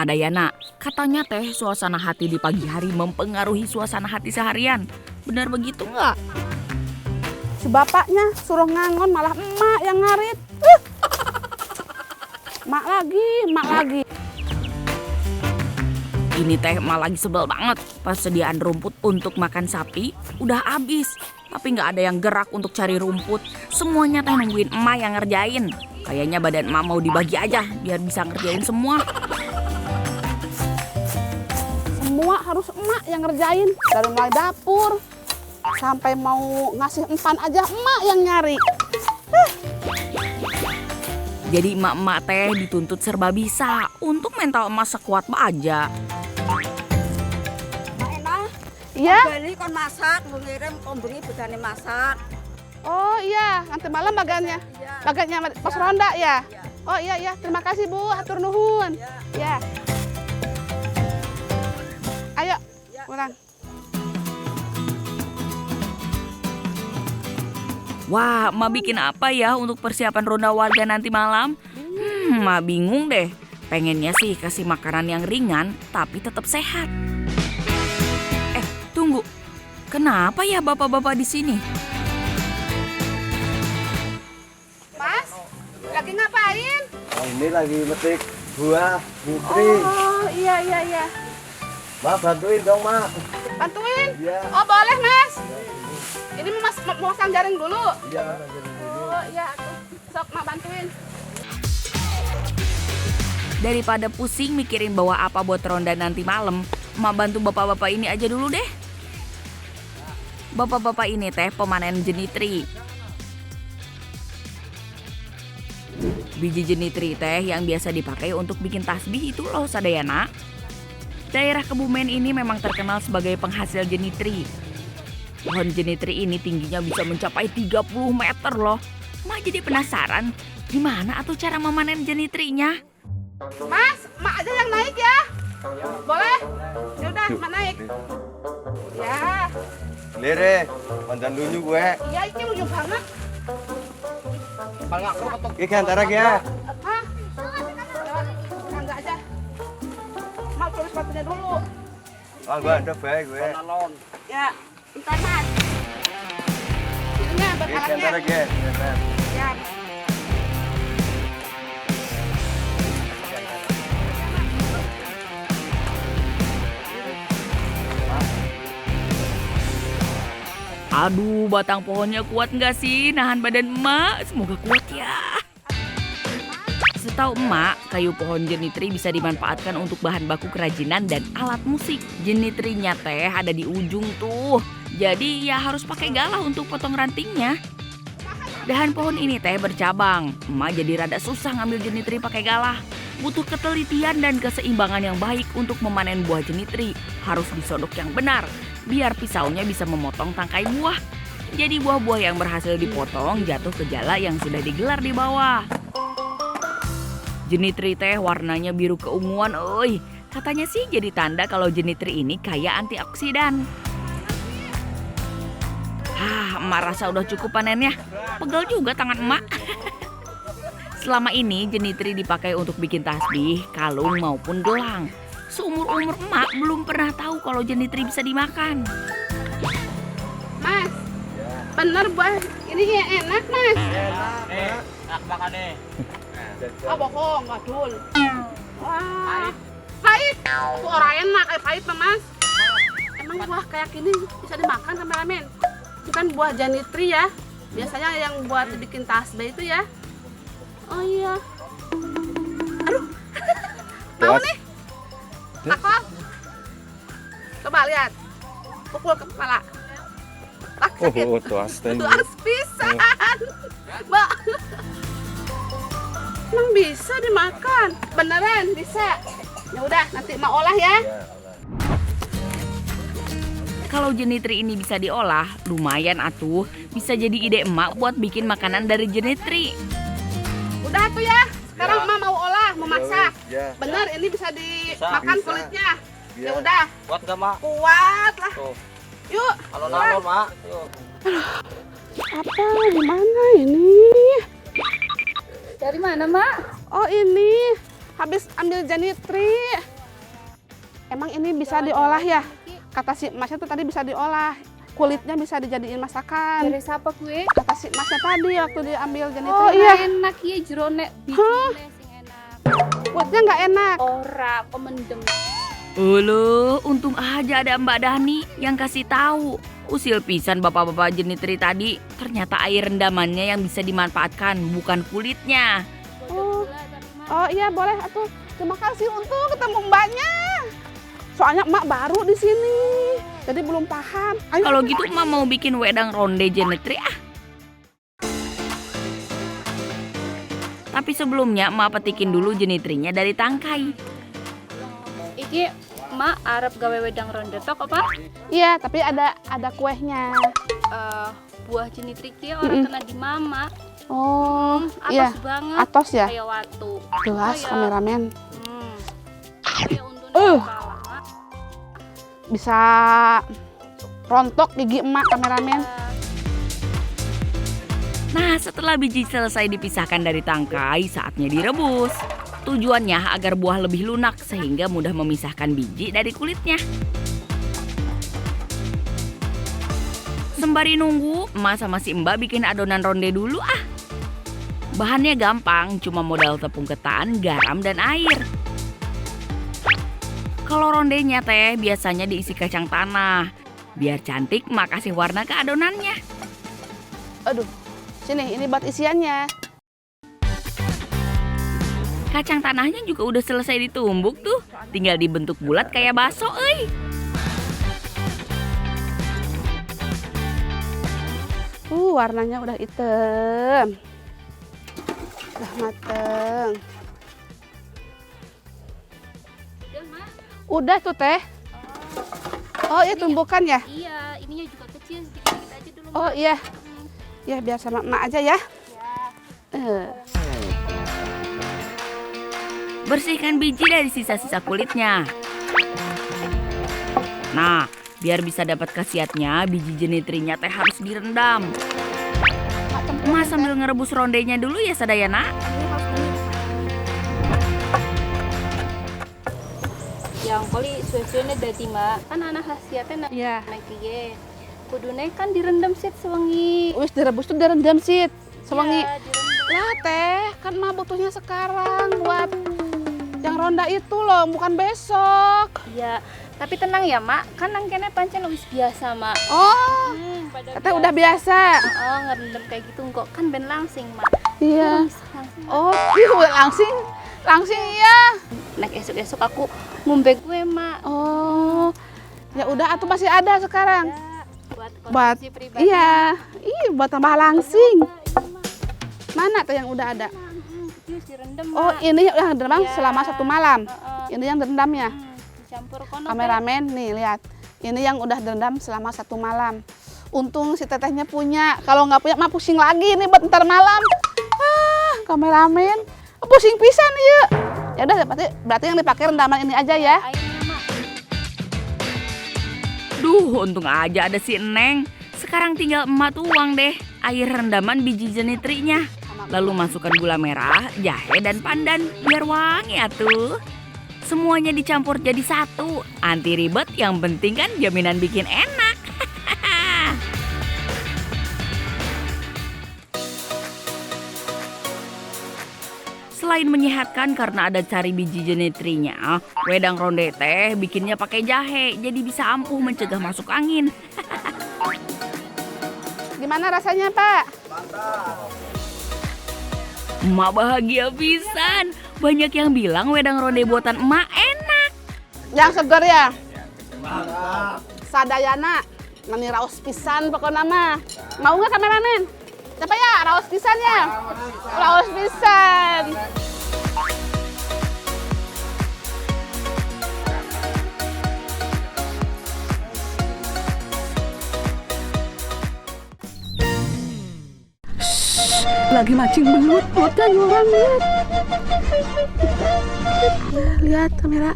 Sadayana, katanya teh suasana hati di pagi hari mempengaruhi suasana hati seharian. Benar begitu nggak? Si bapaknya suruh ngangon malah emak yang ngarit. Mak lagi. Ini teh emak lagi sebel banget. Persediaan rumput untuk makan sapi udah habis. Tapi nggak ada yang gerak untuk cari rumput. Semuanya teh nungguin emak yang ngerjain. Kayaknya badan emak mau dibagi aja biar bisa ngerjain semua. Semua harus emak yang ngerjain. Dari mulai dapur sampai mau ngasih empan aja emak yang nyari. Jadi emak-emak teh dituntut serba bisa. Untuk mental emak sekuat aja. Iya. Beli kon masak, ngirim kon beli bedane masak. Oh iya, nanti malam bagannya. Iya. Bagannya pos ronda ya. Oh iya. Terima kasih Bu, hatur nuhun. Ya. Ayo, pulang. Wah, emak bikin apa ya untuk persiapan ronda warga nanti malam? Emak bingung deh. Pengennya sih kasih makanan yang ringan, tapi tetap sehat. Tunggu, kenapa ya bapak-bapak di sini? Mas, lagi ngapain? Ini lagi metik buah putri. Oh iya. Ma, bantuin dong, Ma. Bantuin? Iya. Oh boleh Mas. Ini Mas mau pasang jaring dulu. Iya, Oh iya, sok mak bantuin. Daripada pusing mikirin bawa apa buat ronda nanti malam, emak bantu bapak-bapak ini aja dulu deh. Bapak-bapak ini teh pemanen jenitri. Biji jenitri teh yang biasa dipakai untuk bikin tasbih itu loh Sadayana. Daerah Kebumen ini memang terkenal sebagai penghasil jenitri. Pohon jenitri ini tingginya bisa mencapai 30 meter loh. Mak jadi penasaran, gimana atuh cara memanen jenitrinya? Mas, mak aja yang naik ya. Boleh? Ya udah, mak naik. Ya. Lere, pandan dulu gue. Iya, ini lucu banget. Iki antara ya. Hah? Enggak aja. Mak tulis sepatunya dulu. Oh, gue ada baik gue. Ya, bentar Mas. Itunya buat Iki antara alatnya. ya. Ya. Aduh, batang pohonnya kuat nggak sih nahan badan emak? Semoga kuat ya. Setahu emak, kayu pohon jenitri bisa dimanfaatkan untuk bahan baku kerajinan dan alat musik. Jenitrinya teh ada di ujung tuh. Jadi ya harus pakai galah untuk potong rantingnya. Dahan pohon ini teh bercabang. Emak jadi rada susah ngambil jenitri pakai galah. Butuh ketelitian dan keseimbangan yang baik untuk memanen buah jenitri. Harus disodok yang benar, biar pisaunya bisa memotong tangkai buah. Jadi buah-buah yang berhasil dipotong jatuh ke jala yang sudah digelar di bawah. Jenitri teh warnanya biru keunguan, oi. Katanya sih jadi tanda kalau jenitri ini kaya antioksidan. Emak rasa udah cukup panennya. Pegel juga tangan emak. Selama ini jenitri dipakai untuk bikin tasbih, kalung maupun gelang. Seumur-umur emak belum pernah tahu kalau jenitri bisa dimakan. Mas, bener buah ini yang enak Mas. Enak makan nih. Oh bohong, gadul. Wah, pahit. Itu orang enak, pahit mah Mas. Emang buah kayak gini bisa dimakan kameramen? Itu kan buah janitri ya. Biasanya yang buat bikin tasbih itu ya. Oh iya. Aduh. Mau nih? Takut? Coba lihat. Pukul ke kepala. Tak sakit. Itu harus pisan. Mbak. Emang bisa dimakan? Beneran bisa? Ya udah, nanti mak olah ya. Kalau jenitri ini bisa diolah, lumayan atuh. Bisa jadi ide emak buat bikin makanan dari jenitri. Udah tuh ya. Sekarang emak mau olah, mau masak. Ya. Bener, ini bisa dimakan Bisa. kulitnya. Iya. Ya udah, Kuat gak, Mak? kuat lah. Tuh. Yuk. Kalau pulang. nalur, Mak. Yuk. Apa? Di mana ini? Dari mana, Mak? Oh ini, habis ambil janitri. Emang ini bisa diolah ya? Kata si Masnya tuh tadi bisa diolah. Kulitnya bisa dijadiin masakan. Dari siapa gue? Kata si Masnya tadi waktu diambil janitri. Oh iya. enak ya jerone bijine sing enak. Kulitnya nggak enak. Ora pemendem. Uluh, untung aja ada Mbak Dani yang kasih tahu. Usil pisan bapak-bapak jenitri tadi. Ternyata air rendamannya yang bisa dimanfaatkan, bukan kulitnya. Oh, oh iya boleh atuh. Terima kasih untuk ketemu mbaknya. Soalnya emak baru di sini, jadi belum paham. Ayo. Kalau gitu emak mau bikin wedang ronde jenitri ah. Tapi sebelumnya emak petikin dulu jenitrinya dari tangkai. Iki Mak arep gawe wedang ronde tok apa? Iya, tapi ada kuehnya. Buah jenitri ki orang kena di mama. Oh, Atos iya. banget. Atos ya. Kayak watu. Jelas Oh, ya. kameramen. Kayak untun kepala, Mak. Bisa rontok gigi emak kameramen. Nah, setelah biji selesai dipisahkan dari tangkai, saatnya direbus. Tujuannya agar buah lebih lunak sehingga mudah memisahkan biji dari kulitnya. Sembari nunggu, emak sama si mbak bikin adonan ronde dulu ah. Bahannya gampang, cuma modal tepung ketan, garam, dan air. Kalau rondenya teh biasanya diisi kacang tanah. Biar cantik, emak kasih warna ke adonannya. Aduh, sini ini buat isiannya. Kacang tanahnya juga udah selesai ditumbuk tuh. Tinggal dibentuk bulat kayak bakso, euy. Warnanya udah hitam. Udah mateng. Udah, Mak. Udah tuh teh. Oh iya tumbukan ya? Iya, ininya juga kecil sedikit-sedikit aja dulu. Oh iya. Ya biar sama emak aja ya. Bersihkan biji dari sisa-sisa kulitnya. Nah, biar bisa dapat khasiatnya, biji jenitrinya teh harus direndam. Emak sambil ngerebus rondenya dulu ya Sadayana. Yang kali suwe-suwene dadi, Mak. Kan anak khasiatnya Iya. naik ye. Kudune kan direndam sit sewengi. Wis direbus tuh direndam sih. Sewangi. Iya, direndam. Lah teh, kan mah butuhnya sekarang buat yang ronda itu loh, bukan besok. Iya, tapi tenang ya, Mak. Kan nangkene pancen wis biasa, Mak. Oh, Pada katanya udah biasa. Oh, ngerendam kayak gitu kok. Kan ben langsing, Mak. Iya. Wis langsing. Oh, iya udah langsing. Langsing iya. Nek esok-esok aku ngombe gue, Mak. Oh. Ya udah atuh masih ada sekarang. Ya, buat Buat konsumsi pribadi. iya. Ih, buat tambah langsing. Mana tuh yang udah ada? Jus direndam, Oh, Mak. ini yang direndam Iya. selama 1 malam. Heeh. Ini yang direndamnya. Dicampur kono. Kameramen nih lihat. Ini yang udah direndam selama 1 malam. Untung si tetehnya punya. Kalau nggak punya mah pusing lagi nih buat ntar malam. Kameramen pusing pisan ya. Ya udah berarti yang dipakai rendaman ini aja ya. Airnya, Mak. Duh, untung aja ada si Neng. Sekarang tinggal emak tuang deh air rendaman biji jenitrinya. Lalu masukkan gula merah, jahe, dan pandan biar wangi atuh. Semuanya dicampur jadi satu. Anti ribet, yang penting kan jaminan bikin enak. Selain menyehatkan karena ada cari biji jenitrinya, wedang ronde teh bikinnya pakai jahe, jadi bisa ampuh mencegah masuk angin. Gimana rasanya, Pak? Emak bahagia pisan. Banyak yang bilang wedang ronde buatan emak enak. Yang seger ya. Sadayana. Nani raos pisan pokoknya mah. Mau nggak kameramen? Siapa ya? Raos pisan ya? Raos pisan. Lagi mancing belut, belutnya orang lihat. Lihat kamera.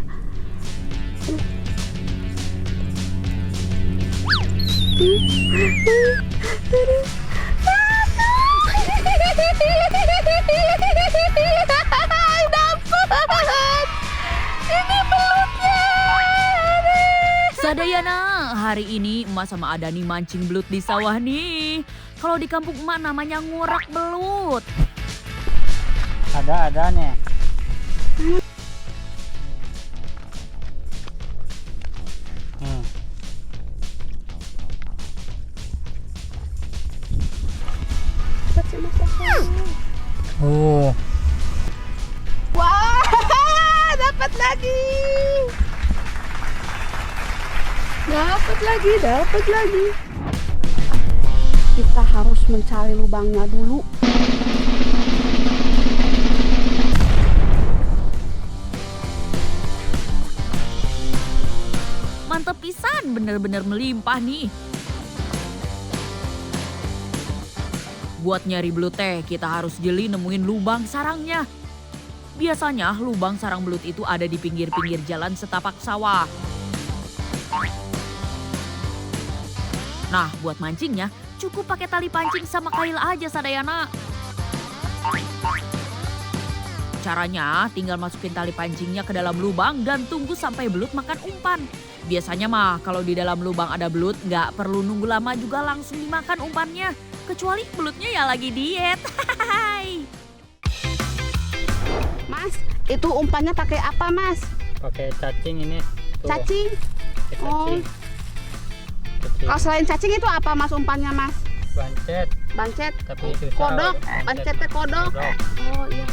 Sadayana, hari ini emak sama Adani mancing belut di sawah nih. Kalau di kampung emak namanya ngurak belut. Ada nih. Oh. Wah, dapat lagi. Dapat lagi. Kita harus mencari lubangnya dulu. Mantep pisan, bener-bener melimpah nih. Buat nyari belut teh, kita harus jeli nemuin lubang sarangnya. Biasanya lubang sarang belut itu ada di pinggir-pinggir jalan setapak sawah. Nah, buat mancingnya, cukup pakai tali pancing sama kail aja Sadayana. Caranya, tinggal masukin tali pancingnya ke dalam lubang dan tunggu sampai belut makan umpan. Biasanya mah, kalau di dalam lubang ada belut, nggak perlu nunggu lama juga langsung dimakan umpannya. Kecuali belutnya ya lagi diet. Mas, itu umpannya pakai apa, Mas? Pakai cacing ini. Tuh. Cacing. Pakai Oh. cacing. Cacing. Kalau selain cacing itu apa, Mas, umpannya, Mas? Bancet, Bancet, tapi susah. kodok, bancetnya kodok. Oh iya.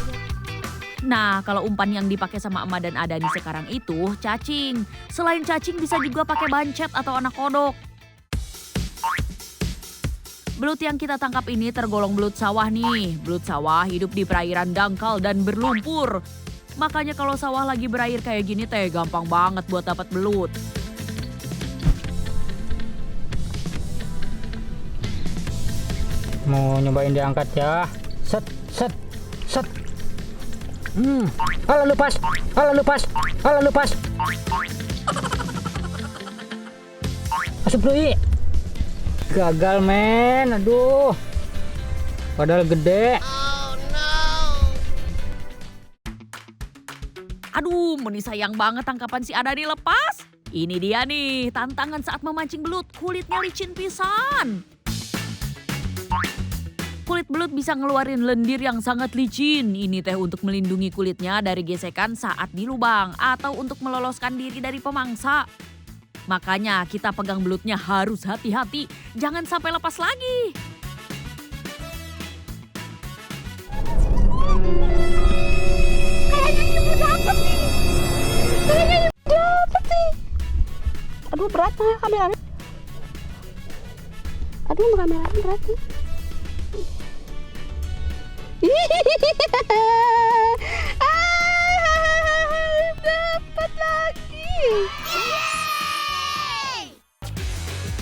Nah, kalau umpan yang dipakai sama emak dan Adani sekarang itu cacing. Selain cacing bisa juga pakai bancet atau anak kodok. Belut yang kita tangkap ini tergolong belut sawah nih. Belut sawah hidup di perairan dangkal dan berlumpur. Makanya kalau sawah lagi berair kayak gini teh gampang banget buat dapat belut. Mau nyobain diangkat ya. Set. Alah lepas. Masuk dulu. Gagal men, aduh. Padahal gede. Aduh, meni sayang banget tangkapan si Adani lepas. Ini dia nih, tantangan saat memancing belut. Kulitnya licin pisan. Kulit belut bisa ngeluarin lendir yang sangat licin. Ini teh untuk melindungi kulitnya dari gesekan saat di lubang atau untuk meloloskan diri dari pemangsa. Makanya kita pegang belutnya harus hati-hati, jangan sampai lepas lagi. Aduh, berat mah kamera. Aduh, kamera berat nih. Dapat lagi.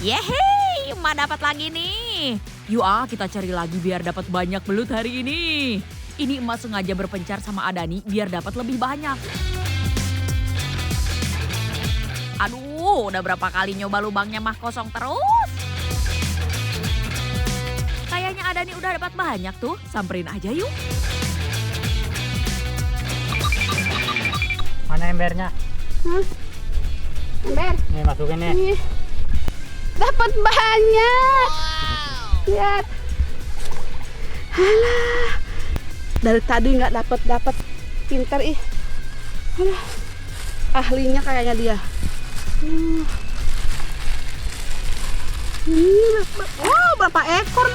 Yeay, emak dapat lagi nih. Yuk kita cari lagi biar dapat banyak belut hari ini. Ini emak sengaja berpencar sama Adani biar dapat lebih banyak. Aduh, udah berapa kali nyoba lubangnya mah kosong terus. Kayaknya Adani udah dapat banyak tuh, samperin aja yuk. Mana embernya? Ember. Nih masukin nih. Nih. Dapat banyak. Lihat. Halah. Dari tadi nggak dapat. Pinter ih. Halah. Ahlinya kayaknya dia. Wow, berapa ekor?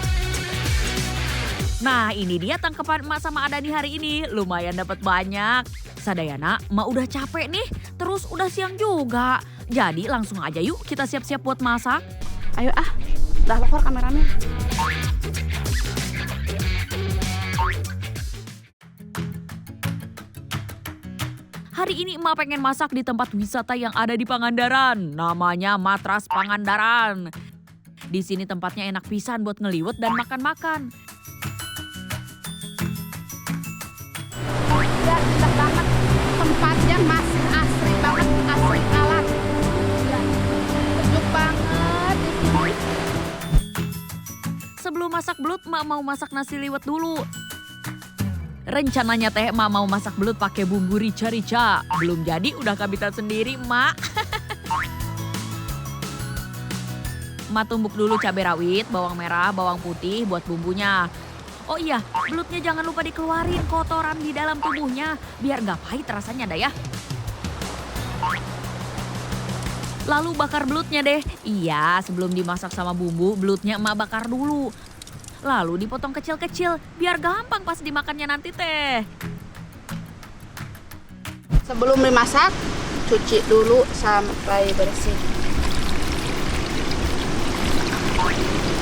Nah, ini dia tangkapan emak sama Adani hari ini. Lumayan dapat banyak. Sadayana, emak udah capek nih. Terus udah siang juga. Jadi langsung aja yuk kita siap-siap buat masak. Ayo udah lapor kameramen. Hari ini emak pengen masak di tempat wisata yang ada di Pangandaran. Namanya Matras Pangandaran. Di sini tempatnya enak pisan buat ngeliwet dan makan-makan. Ya, enak banget. Tempatnya masih asri banget, asri alat. Ya, sejuk banget di sini. Sebelum masak belut, emak mau masak nasi liwet dulu. Rencananya teh emak mau masak belut pakai bumbu rica-rica. Belum jadi udah kabitan sendiri, emak. Emak tumbuk dulu cabai rawit, bawang merah, bawang putih buat bumbunya. Oh iya, belutnya jangan lupa dikeluarin kotoran di dalam tubuhnya. Biar nggak pahit rasanya dah ya. Lalu bakar belutnya deh. Iya, sebelum dimasak sama bumbu, belutnya emak bakar dulu. Lalu dipotong kecil-kecil, biar gampang pas dimakannya nanti teh. Sebelum dimasak, cuci dulu sampai bersih.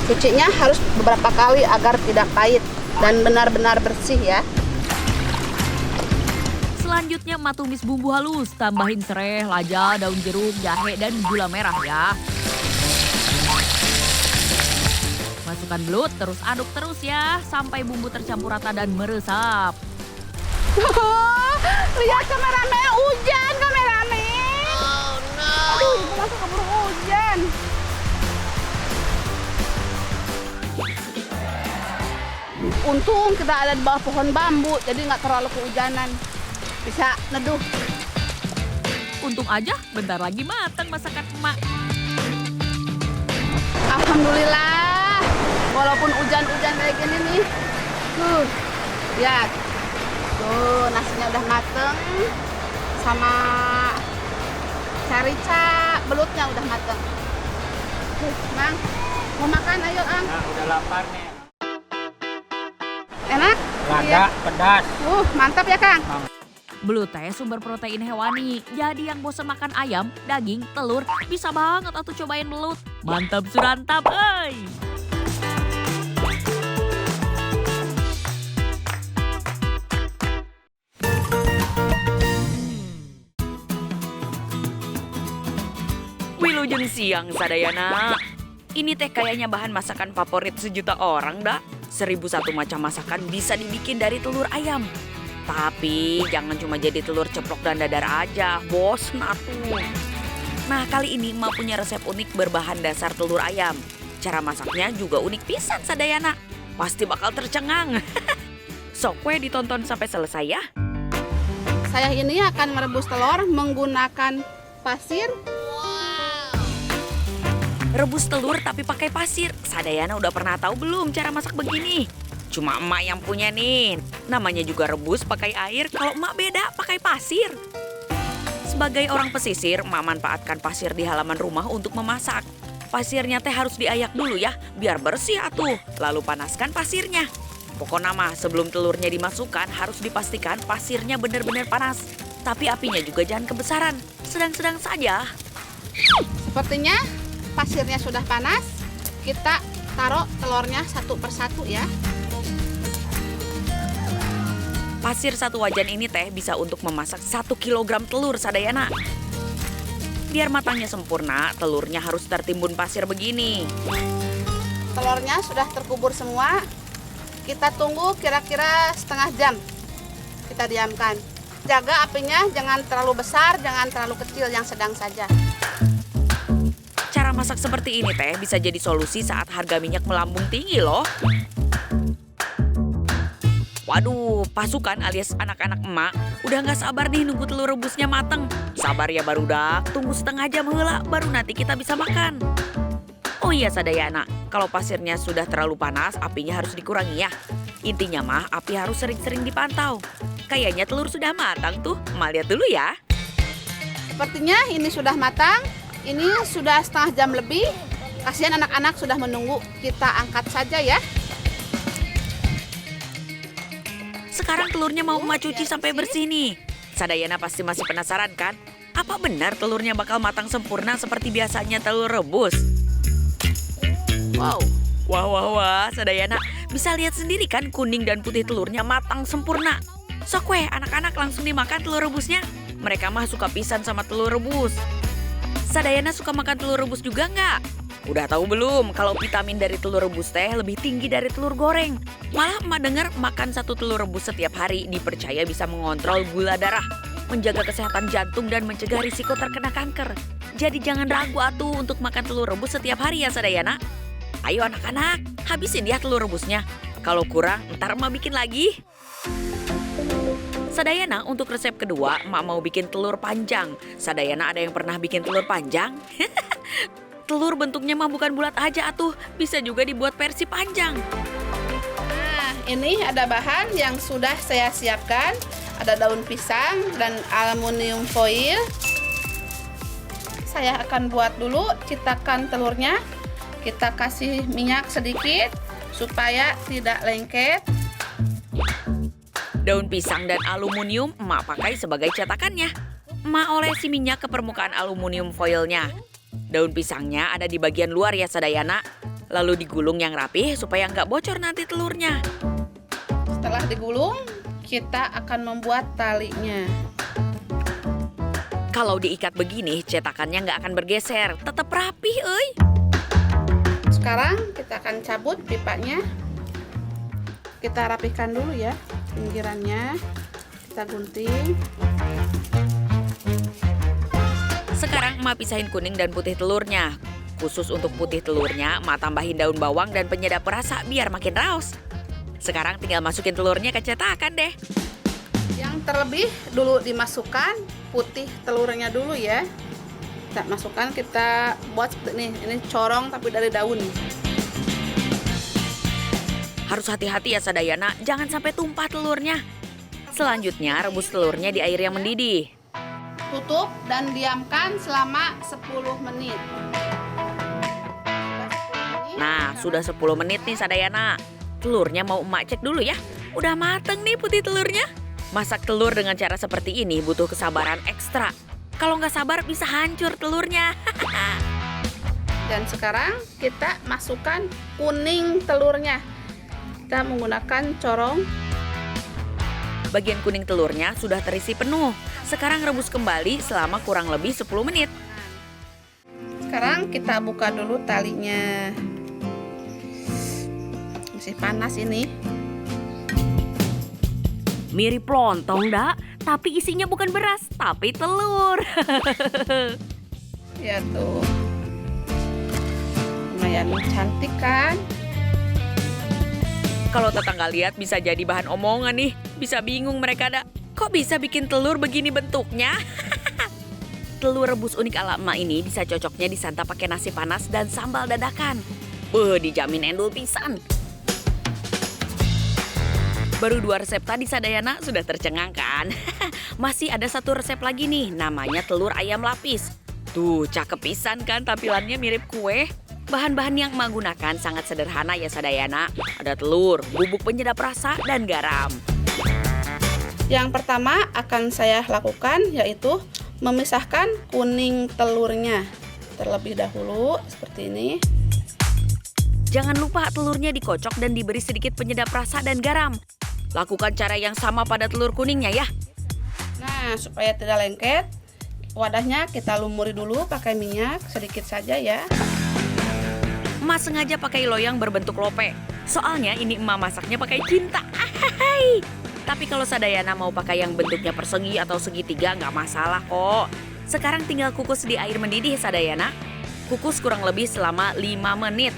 Cucinya harus beberapa kali agar tidak pahit dan benar-benar bersih ya. Selanjutnya emak tumis bumbu halus, tambahin sereh, lada, daun jeruk, jahe, dan gula merah ya. Masukkan belut, terus aduk terus ya, sampai bumbu tercampur rata dan meresap. Lihat kameramen, hujan kameramen. Oh no. Aduh, ibu masuk keburu hujan. Untung kita ada di bawah pohon bambu, jadi nggak terlalu kehujanan. Bisa neduh. Untung aja bentar lagi matang masakan emak. Alhamdulillah, walaupun hujan-hujan kayak gini nih. Lihat. Tuh, nasinya udah mateng. Sama carica, belutnya udah mateng. Mang, mau makan ayo, Ang. Nah, udah lapar nih. Enak? Lada, pedas. Mantap ya, Kang? Belut teh sumber protein hewani. Jadi yang bosan makan ayam, daging, telur, bisa banget atuh cobain belut. Mantap surantap, euy. Wilujeng siang sadayana. Ini teh kayaknya bahan masakan favorit sejuta orang dah. 1001 macam masakan bisa dibikin dari telur ayam. Tapi jangan cuma jadi telur ceplok dan dadar aja, bos atuh. Nah kali ini emak punya resep unik berbahan dasar telur ayam. Cara masaknya juga unik pisan sadayana. Pasti bakal tercengang. Sok we ditonton sampai selesai ya. Saya ini akan merebus telur menggunakan pasir. Rebus telur tapi pakai pasir. Sadayana udah pernah tahu belum cara masak begini? Cuma emak yang punya nih. Namanya juga rebus pakai air, kalau emak beda pakai pasir. Sebagai orang pesisir, emak manfaatkan pasir di halaman rumah untuk memasak. Pasirnya teh harus diayak dulu ya, biar bersih atuh. Lalu panaskan pasirnya. Pokoknya mah sebelum telurnya dimasukkan harus dipastikan pasirnya benar-benar panas. Tapi apinya juga jangan kebesaran, sedang-sedang saja. Sepertinya pasirnya sudah panas. Kita taruh telurnya satu persatu ya. Pasir satu wajan ini teh bisa untuk memasak 1 kilogram telur sadayana. Biar matangnya sempurna, telurnya harus tertimbun pasir begini. Telurnya sudah terkubur semua. Kita tunggu kira-kira setengah jam. Kita diamkan. Jaga apinya jangan terlalu besar, jangan terlalu kecil, yang sedang saja. Cara masak seperti ini teh bisa jadi solusi saat harga minyak melambung tinggi loh. Waduh, pasukan alias anak-anak emak udah nggak sabar nih nunggu telur rebusnya mateng. Sabar ya barudak, tunggu setengah jam heula baru nanti kita bisa makan. Oh iya sadayana, kalau pasirnya sudah terlalu panas, apinya harus dikurangi ya. Intinya mah api harus sering-sering dipantau. Kayaknya telur sudah matang tuh, emak lihat dulu ya. Sepertinya ini sudah matang. Ini sudah setengah jam lebih. Kasihan anak-anak sudah menunggu. Kita angkat saja ya. Sekarang telurnya mau emak cuci sampai bersih nih. Sadayana pasti masih penasaran kan? Apa benar telurnya bakal matang sempurna seperti biasanya telur rebus? Wow. Wah, Sadayana. Bisa lihat sendiri kan kuning dan putih telurnya matang sempurna. Sok weh, anak-anak langsung dimakan telur rebusnya. Mereka mah suka pisan sama telur rebus. Sadayana suka makan telur rebus juga nggak? Udah tahu belum kalau vitamin dari telur rebus teh lebih tinggi dari telur goreng? Malah emak dengar makan satu telur rebus setiap hari dipercaya bisa mengontrol gula darah, menjaga kesehatan jantung dan mencegah risiko terkena kanker. Jadi jangan ragu atuh untuk makan telur rebus setiap hari ya Sadayana. Ayo anak-anak, habisin ya telur rebusnya. Kalau kurang, ntar emak bikin lagi. Sadayana untuk resep kedua, emak mau bikin telur panjang. Sadayana ada yang pernah bikin telur panjang? Telur bentuknya mah bukan bulat aja atuh, bisa juga dibuat versi panjang. Nah, ini ada bahan yang sudah saya siapkan. Ada daun pisang dan aluminium foil. Saya akan buat dulu cetakan telurnya. Kita kasih minyak sedikit supaya tidak lengket. Daun pisang dan aluminium emak pakai sebagai cetakannya. Emak olesi minyak ke permukaan aluminium foilnya. Daun pisangnya ada di bagian luar ya Sadayana. Lalu digulung yang rapih supaya nggak bocor nanti telurnya. Setelah digulung, kita akan membuat talinya. Kalau diikat begini, cetakannya nggak akan bergeser. Tetap rapih, euy. Sekarang kita akan cabut pipanya. Kita rapihkan dulu ya pinggirannya. Kita gunting. Sekarang emak pisahin kuning dan putih telurnya. Khusus untuk putih telurnya, emak tambahin daun bawang dan penyedap rasa biar makin raos. Sekarang tinggal masukin telurnya ke cetakan deh. Yang terlebih dulu dimasukkan putih telurnya dulu ya. Kita masukkan, kita buat seperti ini corong tapi dari daun. Harus hati-hati ya Sadayana, jangan sampai tumpah telurnya. Selanjutnya rebus telurnya di air yang mendidih. Tutup dan diamkan selama 10 menit. Nah, sudah 10 menit nih Sadayana. Telurnya mau emak cek dulu ya. Udah mateng nih putih telurnya. Masak telur dengan cara seperti ini butuh kesabaran ekstra. Kalau nggak sabar bisa hancur telurnya. Dan sekarang kita masukkan kuning telurnya. Kita menggunakan corong. Bagian kuning telurnya sudah terisi penuh. Sekarang rebus kembali selama kurang lebih 10 menit. Sekarang kita buka dulu talinya. Masih panas ini. Mirip lontong, dak. Tapi isinya bukan beras, tapi telur. Ya tuh. Lumayan cantik kan? Kalau tetangga lihat bisa jadi bahan omongan nih. Bisa bingung mereka, dak. Kok bisa bikin telur begini bentuknya? Telur rebus unik ala emak ini bisa cocoknya disantap pakai nasi panas dan sambal dadakan. Dijamin endul pisan. Baru 2 resep tadi Sadayana sudah tercengang kan? Masih ada 1 resep lagi nih, namanya telur ayam lapis. Tuh, cakep pisan kan tampilannya mirip kue. Bahan-bahan yang emak gunakan sangat sederhana ya Sadayana. Ada telur, bubuk penyedap rasa, dan garam. Yang pertama akan saya lakukan yaitu memisahkan kuning telurnya. Terlebih dahulu seperti ini. Jangan lupa telurnya dikocok dan diberi sedikit penyedap rasa dan garam. Lakukan cara yang sama pada telur kuningnya ya. Nah, supaya tidak lengket, wadahnya kita lumuri dulu pakai minyak sedikit saja ya. Emak sengaja pakai loyang berbentuk lope. Soalnya ini emak masaknya pakai cinta. Ahai. Tapi kalau Sadayana mau pakai yang bentuknya persegi atau segitiga nggak masalah kok. Sekarang tinggal kukus di air mendidih Sadayana. Kukus kurang lebih selama 5 menit.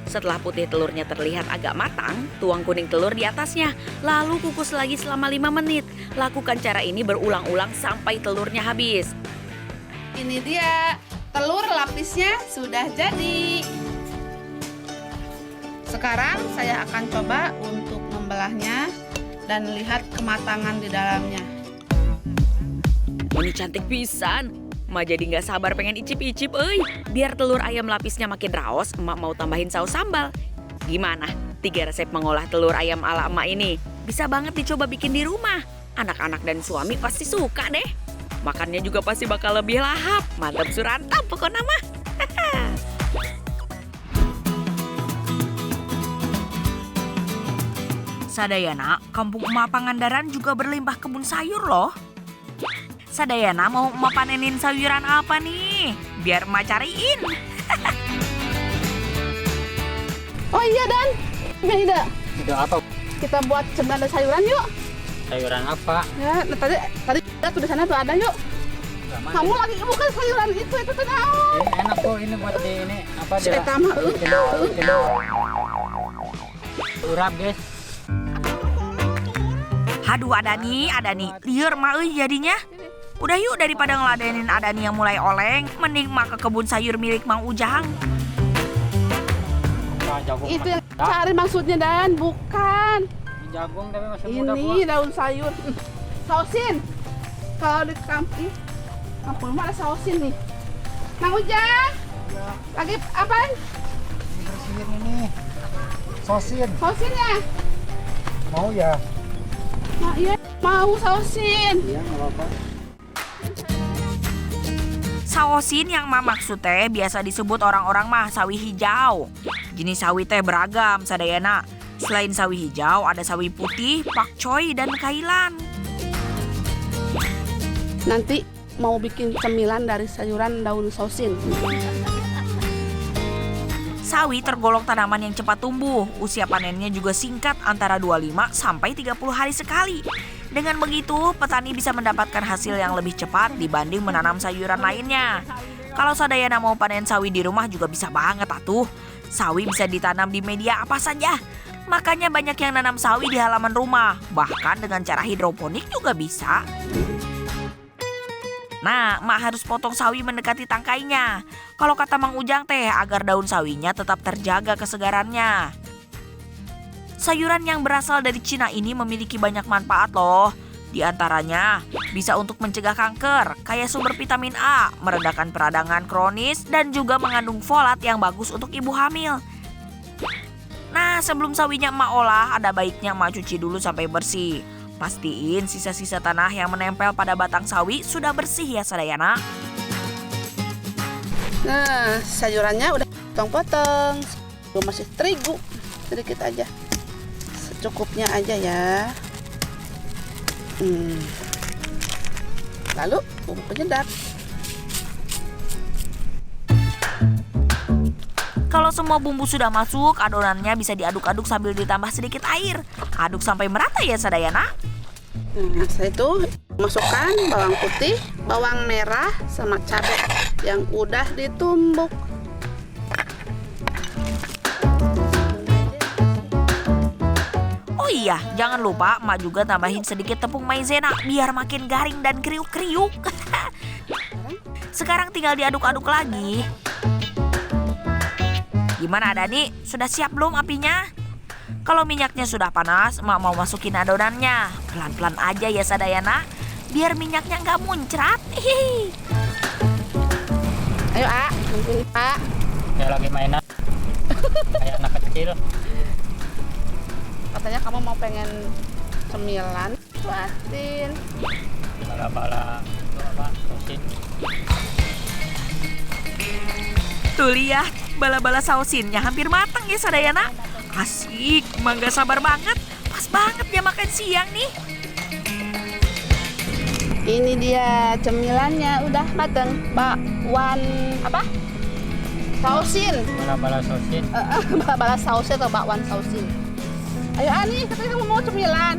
Setelah putih telurnya terlihat agak matang, tuang kuning telur di atasnya. Lalu kukus lagi selama 5 menit. Lakukan cara ini berulang-ulang sampai telurnya habis. Ini dia, telur lapisnya sudah jadi. Sekarang saya akan coba untuk membelahnya dan lihat kematangan di dalamnya. Ini cantik pisan. Emak jadi nggak sabar pengen icip-icip, Biar telur ayam lapisnya makin raos, emak mau tambahin saus sambal. Gimana? 3 resep mengolah telur ayam ala emak ini. Bisa banget dicoba bikin di rumah. Anak-anak dan suami pasti suka deh. Makannya juga pasti bakal lebih lahap. Mantap surantap pokoknya mah. Sadayana, kampung emak Pangandaran juga berlimpah kebun sayur loh. Sadayana mau emak panenin sayuran apa nih? Biar emak cariin. Oh iya Dan, punya ide. Ide apa? Kita buat cemilan dari sayuran yuk. Sayuran apa? Ya, tadi tuh di sana tuh ada yuk. Sama. Kamu lagi bukan sayuran itu tuh naon. Ini enak kok ini buat di ini apa Si eta mah urap guys. Haduh Adani, liur mah euy jadinya. Udah yuk daripada ngeladenin Adani yang mulai oleng, mending mak ke kebun sayur milik Mang Ujang. Jagung. itu yang cari maksudnya Dan, bukan. Jagung tapi masih muda Ini daun sayur. Sausin. Kalau di kampung mah ada sausin nih. Mang Ujang. Lagi apa? Bersihin ini sosin Sausinnya. mau ya. Nah, iya, mau sausin. Iya nggak apa-apa. Saosin yang mah maksud teh biasa disebut orang-orang mah sawi hijau. Jenis sawi teh beragam sadayana. Selain sawi hijau ada sawi putih, pakcoy, dan kailan. Nanti mau bikin cemilan dari sayuran daun sausin. Sawi tergolong tanaman yang cepat tumbuh. Usia panennya juga singkat antara 25 sampai 30 hari sekali. Dengan begitu, petani bisa mendapatkan hasil yang lebih cepat dibanding menanam sayuran lainnya. Kalau sadayana mau panen sawi di rumah juga bisa banget atuh. Sawi bisa ditanam di media apa saja. Makanya banyak yang nanam sawi di halaman rumah. Bahkan dengan cara hidroponik juga bisa. Nah, mak harus potong sawi mendekati tangkainya. Kalau kata Mang Ujang teh, agar daun sawinya tetap terjaga kesegarannya. Sayuran yang berasal dari Cina ini memiliki banyak manfaat loh. Di antaranya, bisa untuk mencegah kanker, kayak sumber vitamin A, meredakan peradangan kronis, dan juga mengandung folat yang bagus untuk ibu hamil. Nah, sebelum sawinya emak olah, ada baiknya emak cuci dulu sampai bersih. Pastiin sisa-sisa tanah yang menempel pada batang sawi sudah bersih ya sadayana. Nah, sayurannya udah potong-potong. Masih terigu, sedikit aja. Secukupnya aja ya. Lalu bumbu penyedap. Kalau semua bumbu sudah masuk, adonannya bisa diaduk-aduk sambil ditambah sedikit air. Aduk sampai merata ya sadayana. Nah, setelah itu masukkan bawang putih, bawang merah, sama cabai yang udah ditumbuk. Oh iya, jangan lupa emak juga tambahin sedikit tepung maizena biar makin garing dan kriuk-kriuk. Sekarang tinggal diaduk-aduk lagi. Gimana Dani? Sudah siap belum apinya? Kalau minyaknya sudah panas, emak mau masukin adonannya. Pelan-pelan aja ya sadayana, biar minyaknya nggak muncrat. Hihi. Ayo bantuin Pak. Kayak lagi mainan. Kayak anak kecil. Katanya kamu mau pengen cemilan, buatin. Bala-bala itu apa? Sosin. Tuh lihat, bala-bala sausinnya hampir matang ya sadayana. Asik, emang gak sabar banget. Pas banget ya makan siang nih. Ini dia cemilannya udah mateng. Bakwan apa? Sausin. Bala-bala sosin. Bala sausin atau bakwan sausin. Ayo Ani, katanya kamu mau cemilan.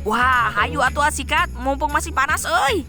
Wah, hayu atuh asikat, mumpung masih panas euy.